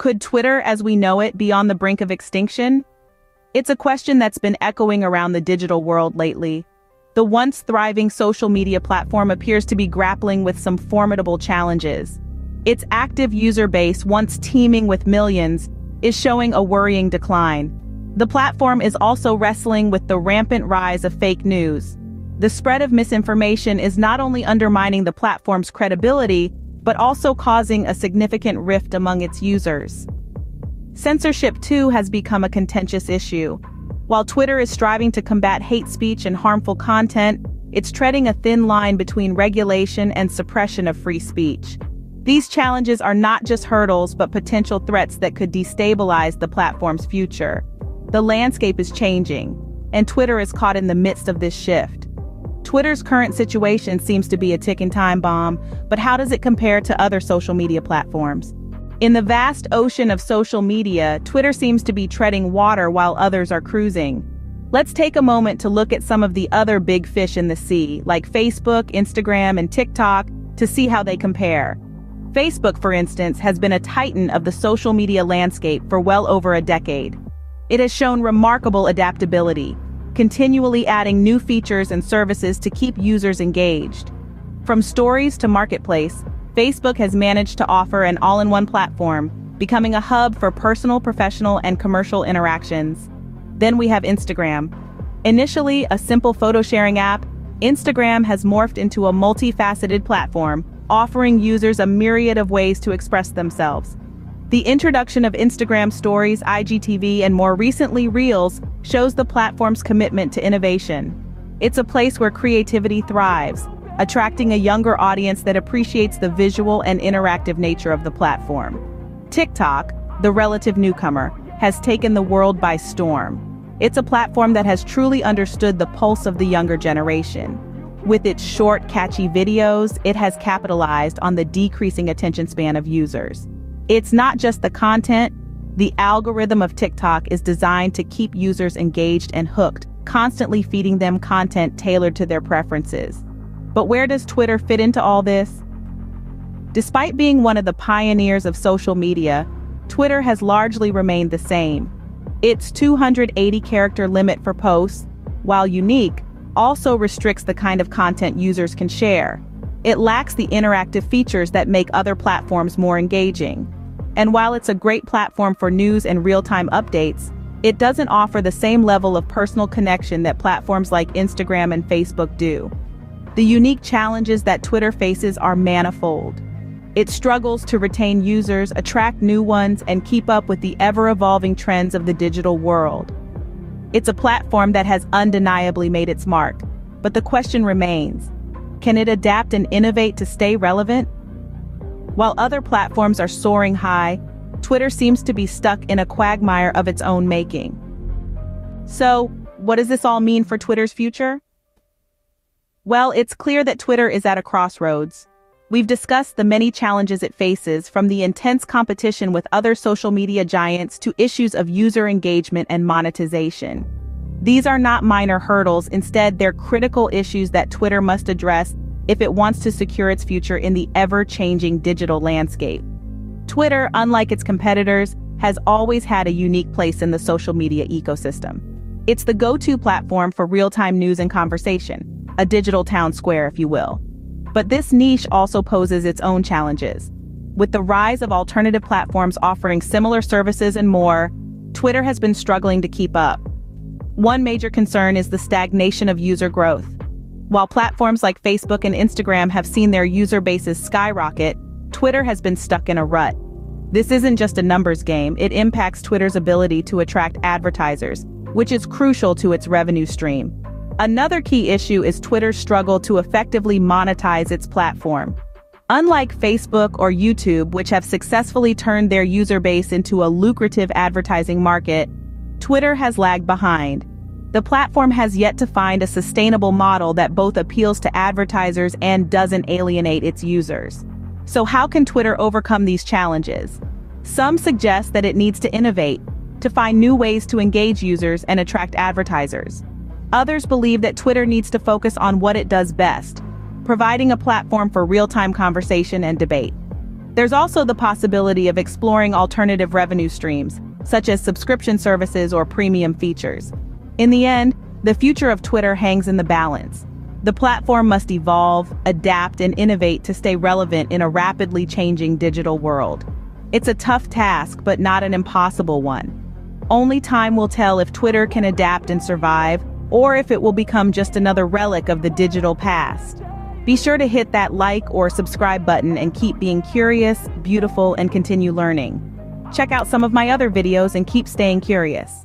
Could Twitter as we know it be on the brink of extinction? It's a question that's been echoing around the digital world lately. The once thriving social media platform appears to be grappling with some formidable challenges. Its active user base, once teeming with millions, is showing a worrying decline. The platform is also wrestling with the rampant rise of fake news. The spread of misinformation is not only undermining the platform's credibility, but also causing a significant rift among its users. Censorship, too, has become a contentious issue. While Twitter is striving to combat hate speech and harmful content, it's treading a thin line between regulation and suppression of free speech. These challenges are not just hurdles, but potential threats that could destabilize the platform's future. The landscape is changing, and Twitter is caught in the midst of this shift. Twitter's current situation seems to be a ticking time bomb, but how does it compare to other social media platforms? In the vast ocean of social media, Twitter seems to be treading water while others are cruising. Let's take a moment to look at some of the other big fish in the sea, like Facebook, Instagram, and TikTok, to see how they compare. Facebook, for instance, has been a titan of the social media landscape for well over a decade. It has shown remarkable adaptability, continually adding new features and services to keep users engaged. From stories to marketplace, Facebook has managed to offer an all-in-one platform, becoming a hub for personal, professional, and commercial interactions. Then we have Instagram. Initially a simple photo-sharing app, Instagram has morphed into a multifaceted platform, offering users a myriad of ways to express themselves. The introduction of Instagram Stories, IGTV, and more recently Reels shows the platform's commitment to innovation. It's a place where creativity thrives, attracting a younger audience that appreciates the visual and interactive nature of the platform. TikTok, the relative newcomer, has taken the world by storm. It's a platform that has truly understood the pulse of the younger generation. With its short, catchy videos, it has capitalized on the decreasing attention span of users. It's not just the content. The algorithm of TikTok is designed to keep users engaged and hooked, constantly feeding them content tailored to their preferences. But where does Twitter fit into all this? Despite being one of the pioneers of social media, Twitter has largely remained the same. Its 280-character limit for posts, while unique, also restricts the kind of content users can share. It lacks the interactive features that make other platforms more engaging. And while it's a great platform for news and real-time updates, it doesn't offer the same level of personal connection that platforms like Instagram and Facebook do. The unique challenges that Twitter faces are manifold. It struggles to retain users, attract new ones, and keep up with the ever-evolving trends of the digital world. It's a platform that has undeniably made its mark, but the question remains, can it adapt and innovate to stay relevant? While other platforms are soaring high, Twitter seems to be stuck in a quagmire of its own making. So, what does this all mean for Twitter's future? Well, it's clear that Twitter is at a crossroads. We've discussed the many challenges it faces, from the intense competition with other social media giants to issues of user engagement and monetization. These are not minor hurdles, instead they're critical issues that Twitter must address if it wants to secure its future in the ever-changing digital landscape. Twitter, unlike its competitors, has always had a unique place in the social media ecosystem. It's the go-to platform for real-time news and conversation, a digital town square, if you will. But this niche also poses its own challenges. With the rise of alternative platforms offering similar services and more, Twitter has been struggling to keep up. One major concern is the stagnation of user growth. While platforms like Facebook and Instagram have seen their user bases skyrocket, Twitter has been stuck in a rut. This isn't just a numbers game, it impacts Twitter's ability to attract advertisers, which is crucial to its revenue stream. Another key issue is Twitter's struggle to effectively monetize its platform. Unlike Facebook or YouTube, which have successfully turned their user base into a lucrative advertising market, Twitter has lagged behind. The platform has yet to find a sustainable model that both appeals to advertisers and doesn't alienate its users. So how can Twitter overcome these challenges? Some suggest that it needs to innovate, to find new ways to engage users and attract advertisers. Others believe that Twitter needs to focus on what it does best, providing a platform for real-time conversation and debate. There's also the possibility of exploring alternative revenue streams, such as subscription services or premium features. In the end, the future of Twitter hangs in the balance. The platform must evolve, adapt, and innovate to stay relevant in a rapidly changing digital world. It's a tough task, but not an impossible one. Only time will tell if Twitter can adapt and survive, or if it will become just another relic of the digital past. Be sure to hit that like or subscribe button and keep being curious, beautiful, and continue learning. Check out some of my other videos and keep staying curious.